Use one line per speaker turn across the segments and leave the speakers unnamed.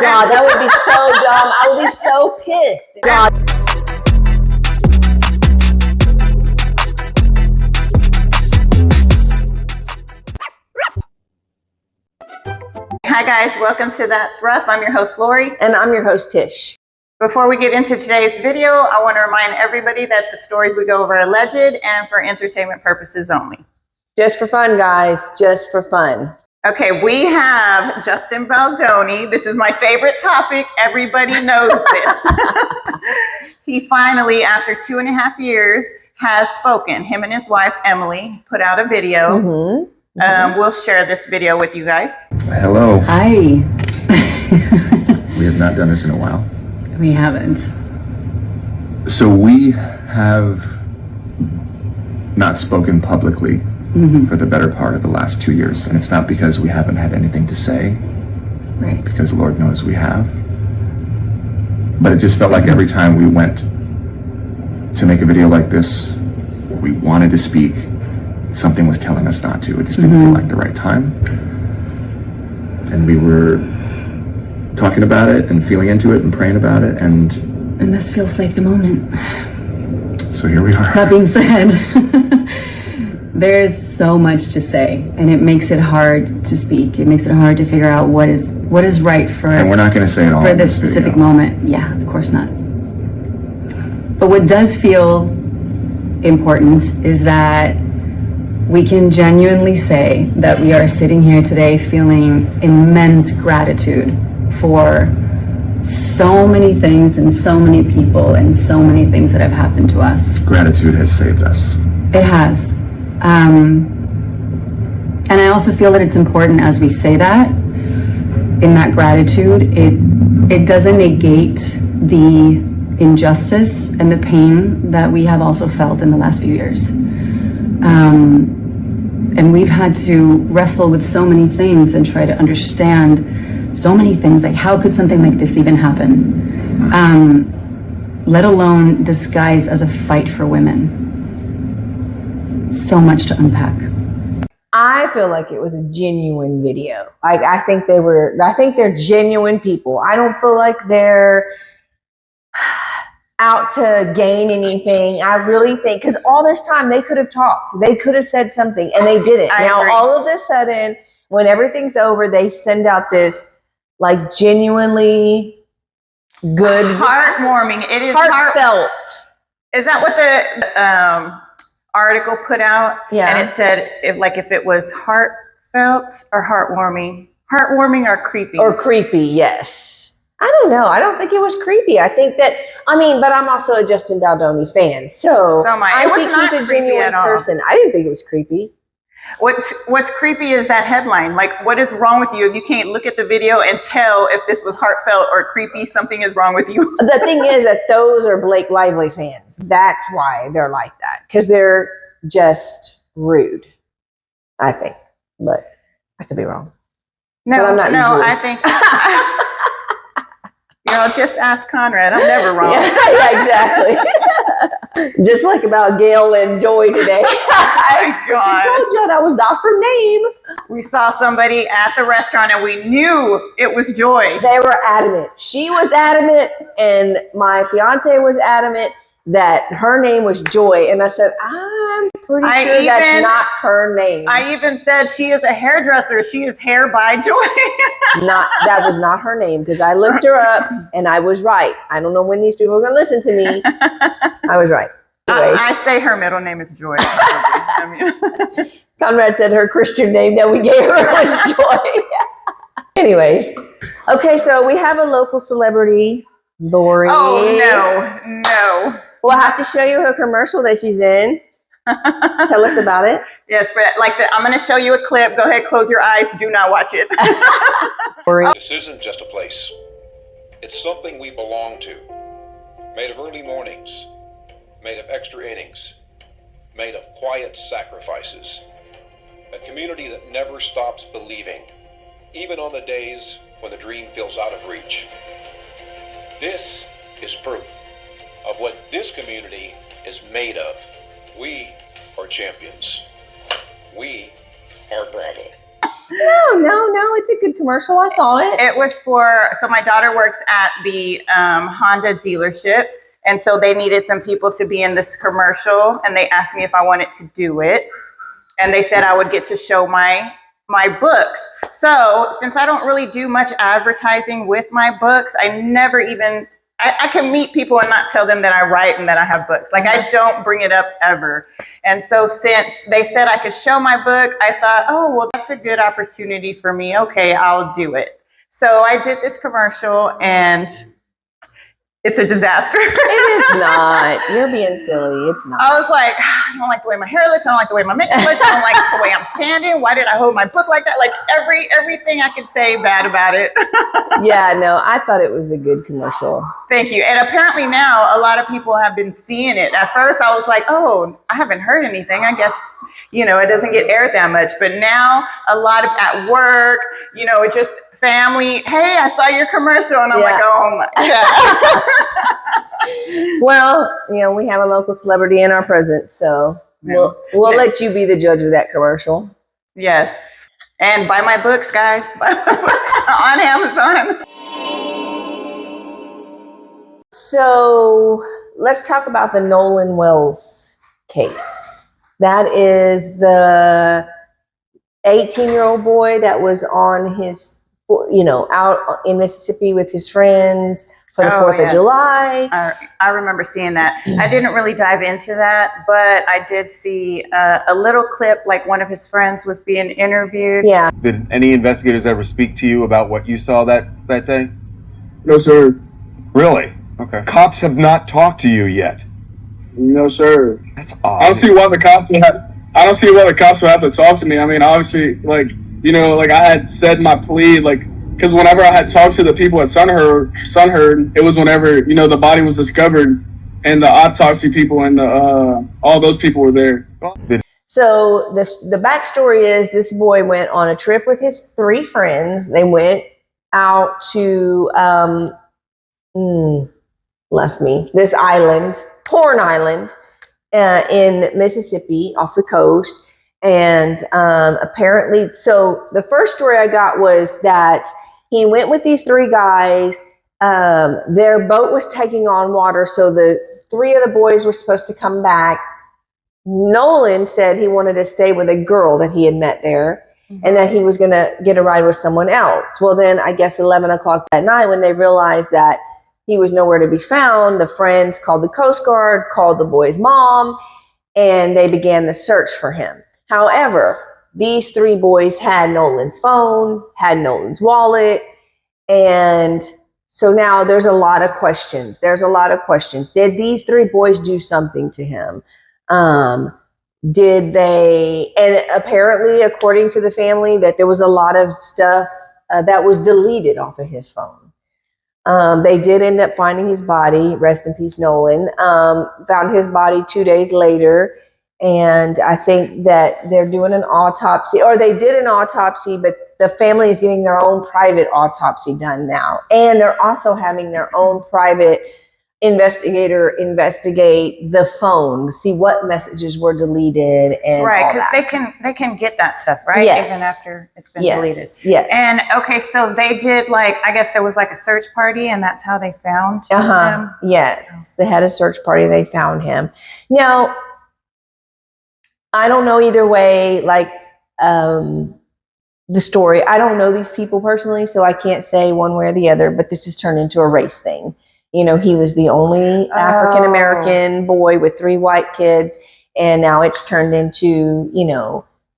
God, that would be so dumb. I would be so pissed. God.
Hi guys, welcome to That's Rough. I'm your host Lori.
And I'm your host Tish.
Before we get into today's video, I want to remind everybody that the stories we go over are alleged and for entertainment purposes only.
Just for fun, guys. Just for fun.
Okay, we have Justin Baldoni. This is my favorite topic. Everybody knows this. He finally, after 2.5 years, has spoken. Him and his wife, Emily, put out a video. We'll share this video with you guys.
Hello.
Hi.
We have not done this in a while.
We haven't.
So we have not spoken publicly for the better part of the last 2 years. And it's not because we haven't had anything to say,
Right.
because Lord knows we have. But it just felt like every time we went to make a video like this, we wanted to speak, something was telling us not to. It just didn't feel like the right time. And we were talking about it and feeling into it and praying about it, and
this feels like the moment.
so here we are.
That being said, there's so much to say, and it makes it hard to speak. It makes it hard to figure out what is right for.
And we're not going to say it all
for
in
this specific moment. Yeah, of course not. But what does feel important is that we can genuinely say that we are sitting here today feeling immense gratitude for so many things and so many people and so many things that have happened to us.
Gratitude has saved us.
It has. And I also feel that it's important as we say that, in that gratitude, it doesn't negate the injustice and the pain that we have also felt in the last few years. And we've had to wrestle with so many things and try to understand so many things, like how could something like this even happen? Let alone disguised as a fight for women. So much to unpack.
I feel like it was a genuine video. I think they're genuine people. I don't feel like they're out to gain anything. I really think, because all this time they could have talked. They could have said something, and they didn't. Now, all of a sudden, when everything's over, they send out this like genuinely good,
Heartwarming. It is
heartfelt.
Is that what the article put out?
Yeah.
And it said if it was heartfelt or heartwarming or creepy.
Or creepy, yes. I don't know. I don't think it was creepy. I think that, but I'm also a Justin Baldoni fan. So
am I.
I
It was
think
not
he's a
creepy
genuine
at all.
person. I didn't think it was creepy.
What's creepy is that headline. Like, what is wrong with you if you can't look at the video and tell if this was heartfelt or creepy? Something is wrong with you.
The thing is that those are Blake Lively fans. That's why they're like that. Because they're just rude, I think. But I could be wrong.
No,
I'm not usually.
I think... just ask Conrad. I'm never wrong.
Yeah, exactly. Just like about Gail and Joy today. I told you that was not her name.
We saw somebody at the restaurant and we knew it was Joy.
They were adamant. She was adamant, and my fiance was adamant that her name was Joy. And I said, I'm pretty sure that's not her name.
I even said she is a hairdresser. She is Hair by Joy.
That was not her name, because I looked her up and I was right. I don't know when these people are going to listen to me. I was right.
I say her middle name is Joy.
Conrad said her Christian name that we gave her was Joy. Anyways. Okay, so we have a local celebrity, Lori.
Oh, no.
We'll have to show you her commercial that she's in. Tell us about it.
Yes, but I'm going to show you a clip. Go ahead, close your eyes. Do not watch it.
This isn't just a place. It's something we belong to. Made of early mornings. Made of extra innings. Made of quiet sacrifices. A community that never stops believing, even on the days when the dream feels out of reach. This is proof of what this community is made of. We are champions. We are Bravo.
No, it's a good commercial. I saw it.
It was so my daughter works at the Honda dealership. And so they needed some people to be in this commercial, and they asked me if I wanted to do it. And they said I would get to show my books. So since I don't really do much advertising with my books, I never even, I can meet people and not tell them that I write and that I have books. Like, I don't bring it up ever. And so since they said I could show my book, I thought, oh, well, that's a good opportunity for me. Okay, I'll do it. So I did this commercial, and it's a disaster.
It is not. You're being silly. It's not.
I was like, I don't like the way my hair looks. I don't like the way my makeup looks. I don't like the way I'm standing. Why did I hold my book like that? Like, everything I could say bad about it.
Yeah, no, I thought it was a good commercial.
Thank you. And apparently now a lot of people have been seeing it. At first I was like, oh, I haven't heard anything. I guess, it doesn't get aired that much. But now a lot of at work, it just family. Hey, I saw your commercial. And I'm like, oh my God.
Well, we have a local celebrity in our presence. So we'll let you be the judge of that commercial.
Yes. And buy my books, guys. On Amazon.
So let's talk about the Nolan Wells case. That is the 18-year-old boy that was on his, out in Mississippi with his friends for the 4th of July.
I remember seeing that. I didn't really dive into that, but I did see a little clip, like one of his friends was being interviewed.
Yeah.
Did any investigators ever speak to you about what you saw that day?
No, sir.
Really? Okay.
Cops have not talked to you yet.
No, sir.
That's odd.
I don't see why the cops would have to talk to me. I mean, obviously, I had said my plea, because whenever I had talked to the people at Sunheard, it was whenever, the body was discovered and the autopsy people and all those people were there.
So the backstory is this boy went on a trip with his 3 friends. They went out to, this island, Horn Island, in Mississippi off the coast. And apparently, so the first story I got was that he went with these 3 guys. Their boat was taking on water, so the 3 of the boys were supposed to come back. Nolan said he wanted to stay with a girl that he had met there, and that he was going to get a ride with someone else. Well, then I guess 11 o'clock that night, when they realized that he was nowhere to be found, the friends called the Coast Guard, called the boy's mom, and they began the search for him. However, these 3 boys had Nolan's phone, had Nolan's wallet, and so now there's a lot of questions. Did these 3 boys do something to him? Did they, and apparently, according to the family, that there was a lot of stuff that was deleted off of his phone. They did end up finding his body, rest in peace, Nolan, found his body 2 days later. And I think that they're doing an autopsy, or they did an autopsy, but the family is getting their own private autopsy done now. And they're also having their own private investigator investigate the phone to see what messages were deleted and
right, because they can get that stuff, right?
Yes.
Even after it's been deleted.
Yes.
And okay, so they did I guess there was a search party, and that's how they found him.
Yes, they had a search party. They found him. Now, I don't know either way. The story. I don't know these people personally, so I can't say one way or the other. But this has turned into a race thing. He was the only African American boy with 3 white kids, and now it's turned into,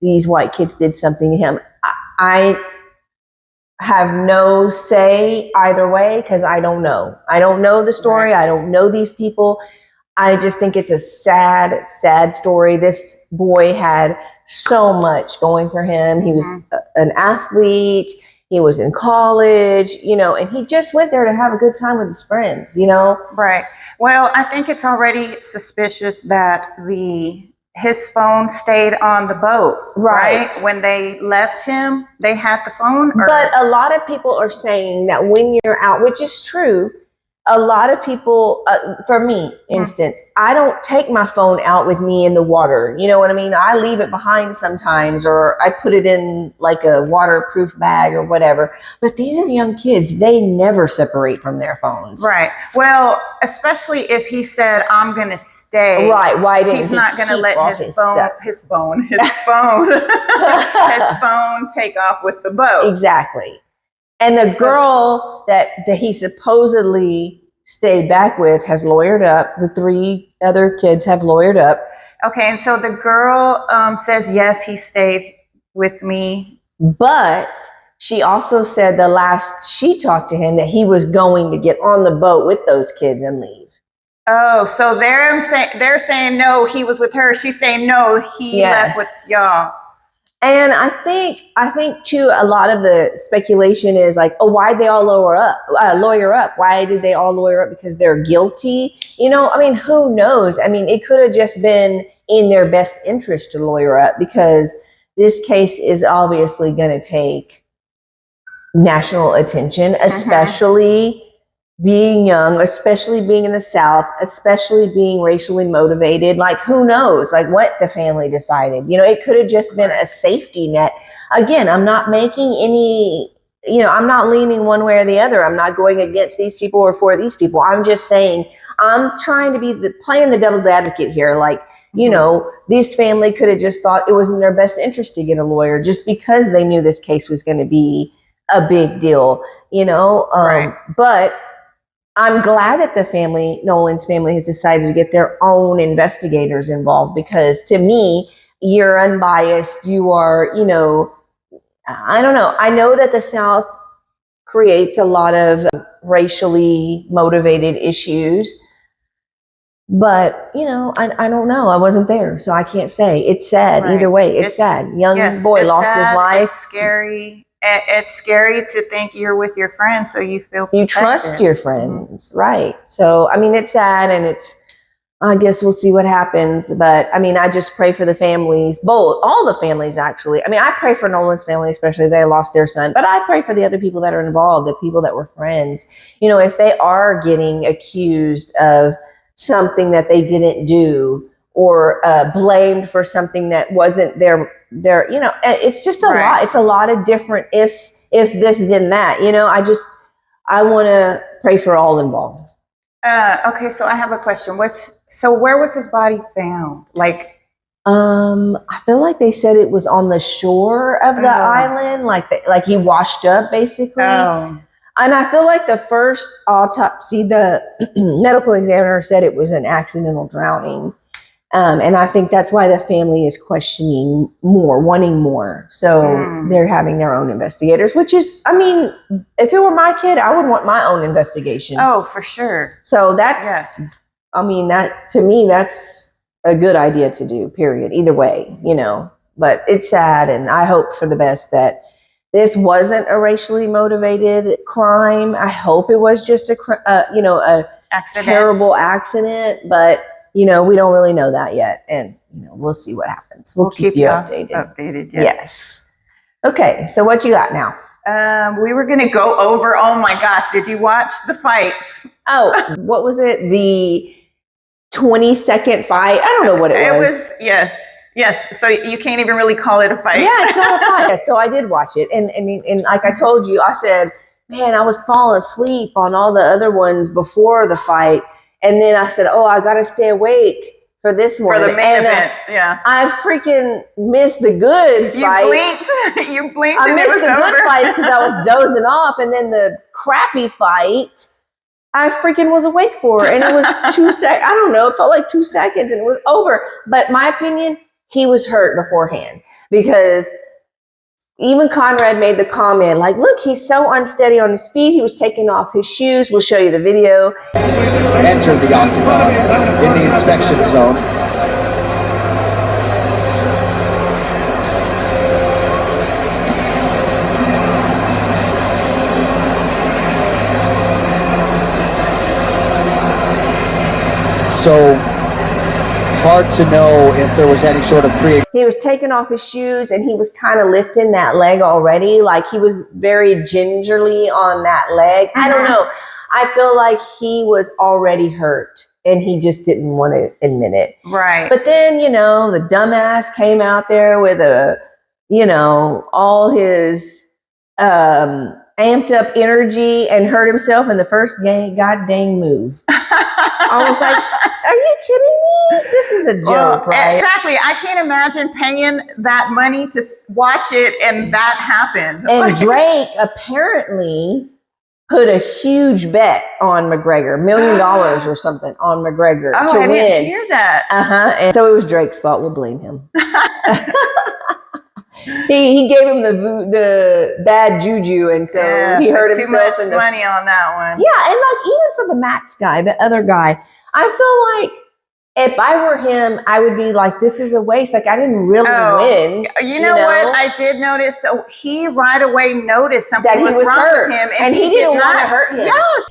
these white kids did something to him. I have no say either way because I don't know. I don't know the story. Right. I don't know these people. I just think it's a sad, sad story. This boy had so much going for him. He was an athlete. He was in college, and he just went there to have a good time with his friends,
Right. Well, I think it's already suspicious that his phone stayed on the boat, right? When they left him, they had the phone.
But a lot of people are saying that when you're out, which is true, a lot of people, for me, instance, I don't take my phone out with me in the water. You know what I mean? I leave it behind sometimes, or I put it in like a waterproof bag or whatever. But these are young kids. They never separate from their phones.
Right. Well, especially if he said, I'm going to stay.
Right. Why didn't
he's not going to let his phone take off with the boat.
Exactly. And the girl that he supposedly stayed back with has lawyered up. The 3 other kids have lawyered up.
Okay, and so the girl says, yes, he stayed with me.
But she also said the last she talked to him that he was going to get on the boat with those kids and leave.
Oh, so they're saying no, he was with her. She's saying no, he left with y'all.
And I think too, a lot of the speculation is like, oh, why'd they all lawyer up? Why did they all lawyer up? Because they're guilty? You know, I mean, who knows? I mean, it could have just been in their best interest to lawyer up, because this case is obviously going to take national attention, especially being young, especially being in the South, especially being racially motivated. Like, who knows, like what the family decided. You know, it could have just been a safety net. Again, I'm not making any, you know, I'm not leaning one way or the other. I'm not going against these people or for these people. I'm just saying, I'm trying to be playing the devil's advocate here. Like, you know, this family could have just thought it was in their best interest to get a lawyer just because they knew this case was going to be a big deal, you know? But I'm glad that the family, Nolan's family, has decided to get their own investigators involved, because to me, you're unbiased. You are, you know, I don't know. I know that the South creates a lot of racially motivated issues, but, you know, I don't know. I wasn't there, so I can't say. It's sad. Either way, it's sad. Young boy lost his life.
It's scary. It's scary to think you're with your friends, so you feel protected.
You trust your friends, right? So, I mean, it's sad, and I guess we'll see what happens. But I mean, I just pray for the families, all the families, actually. I mean, I pray for Nolan's family, especially they lost their son, but I pray for the other people that are involved, the people that were friends. You know, if they are getting accused of something that they didn't do, or blamed for something that wasn't their, you know, it's just a lot. It's a lot of different ifs, if this, then that, you know. I want to pray for all involved.
Okay, so I have a question. Where was his body found? Like,
I feel like they said it was on the shore of the island, like he washed up, basically. And I feel like the first autopsy, the medical examiner said it was an accidental drowning. And I think that's why the family is questioning more, wanting more. So they're having their own investigators, which is, I mean, if it were my kid, I would want my own investigation.
Oh, for sure.
So that's, I mean, that, to me, that's a good idea to do, period. Either way, you know, but it's sad. And I hope for the best that this wasn't a racially motivated crime. I hope it was just a terrible accident, but you know, we don't really know that yet. And, you know, we'll see what happens. We'll keep you updated. Yes. Okay. So what you got now?
We were going to go over, oh my gosh, did you watch the fight?
Oh, what was it? The 20-second fight? I don't know what it was.
It was, yes. So you can't even really call it a fight.
Yeah, it's not a fight. So I did watch it. And like I told you, I said, man, I was falling asleep on all the other ones before the fight. And then I said, oh, I got to stay awake for this one.
For the main event,
I freaking missed the good fight.
You blinked
I
and
missed
it was
the
over.
good fight because I was dozing off. And then the crappy fight, I freaking was awake for. And it was 2 seconds. I don't know. It felt like 2 seconds and it was over. But my opinion, he was hurt beforehand, because even Conrad made the comment, like, look, he's so unsteady on his feet. He was taking off his shoes. We'll show you the video.
Enter the octagon in the inspection zone. So hard to know if there was any sort of
He was taking off his shoes and he was kind of lifting that leg already. Like he was very gingerly on that leg. I don't know. I feel like he was already hurt and he just didn't want to admit it.
Right.
But then, you know, the dumbass came out there with all his amped up energy and hurt himself in the first goddamn move. I was like, are you kidding me? This is a joke, right?
Exactly. I can't imagine paying that money to watch it and that happened.
And Drake apparently put a huge bet on McGregor, $1 million or something on McGregor to win.
I didn't hear that.
And so it was Drake's fault. We'll blame him. He gave him the bad juju, and so he hurt himself.
Too much money on that one.
Yeah, and like even for the Max guy, the other guy, I feel like if I were him, I would be like, this is a waste. Like I didn't really win.
You know what? I did notice. So he right away noticed something
that he was
wrong
hurt.
with him,
and he didn't want to hurt him.
Yes.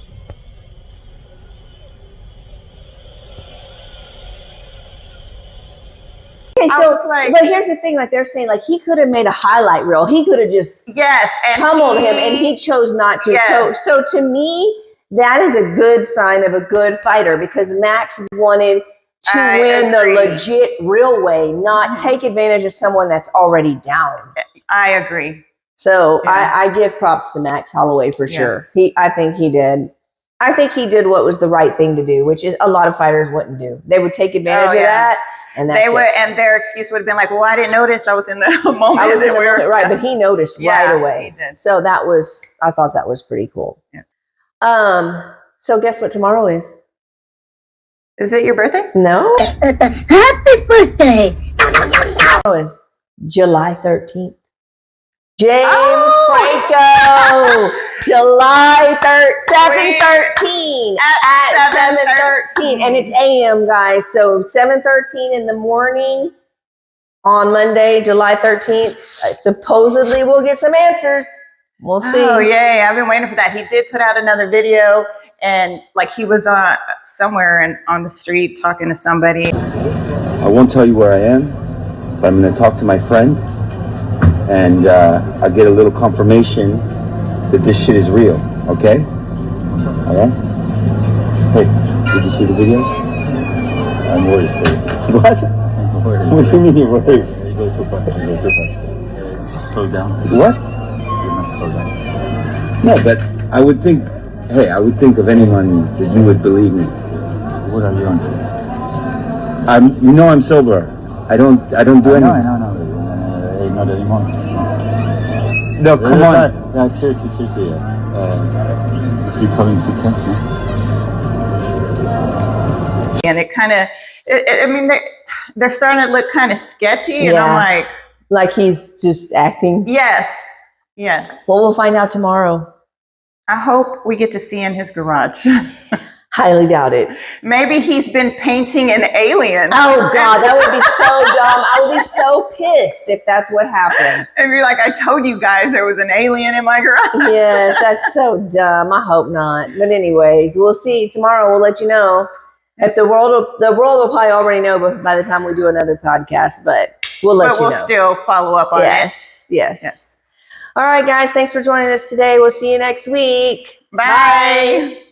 Okay, so, but here's the thing, like they're saying, like he could have made a highlight reel. He could have just pummeled him, and he chose not to. So to me, that is a good sign of a good fighter because Max wanted to win the legit, real way, not take advantage of someone that's already down.
I agree.
So I give props to Max Holloway for sure. I think he did. I think he did what was the right thing to do, which is a lot of fighters wouldn't do. They would take advantage of that. And that's
and their excuse would have been like, well, I didn't notice. I was in the moment.
I was in the moment, right? But he noticed right away.
He did.
So I thought that was pretty cool. Yeah. So guess what tomorrow is?
Is it your birthday?
No.
Happy birthday!
Tomorrow is July 13th. James Franco. July 7/13 at 7/13, and it's AM, guys. So 7/13 in the morning on Monday, July 13th. Supposedly, we'll get some answers. We'll see.
Oh yay! I've been waiting for that. He did put out another video, and like he was somewhere on the street talking to somebody.
I won't tell you where I am, but I'm going to talk to my friend, and I'll get a little confirmation that this shit is real, okay? Alright? Hey, did you see the videos? I'm worried for you. What? I'm worried. What do you mean you're worried? You go too far. You go too far. Slow down. What? You're not slow down. No, but I would think of anyone that you would believe me. What are you on? You know I'm sober. I don't do anything. I know. Not anymore. No, come on. No, seriously. It's becoming too tense,
And it kind of, I mean, they're starting to look kind of sketchy, and I'm
like he's just acting.
Yes.
Well, we'll find out tomorrow.
I hope we get to see in his garage.
Highly doubt it.
Maybe he's been painting an alien.
Oh God, that would be so dumb. I would be so pissed if that's what happened.
And you're like, I told you guys there was an alien in my garage.
Yes, that's so dumb. I hope not. But anyways, we'll see tomorrow. We'll let you know. If the world will probably already know by the time we do another podcast, but we'll let you know.
But we'll still follow up on it.
Yes. All right, guys. Thanks for joining us today. We'll see you next week.
Bye.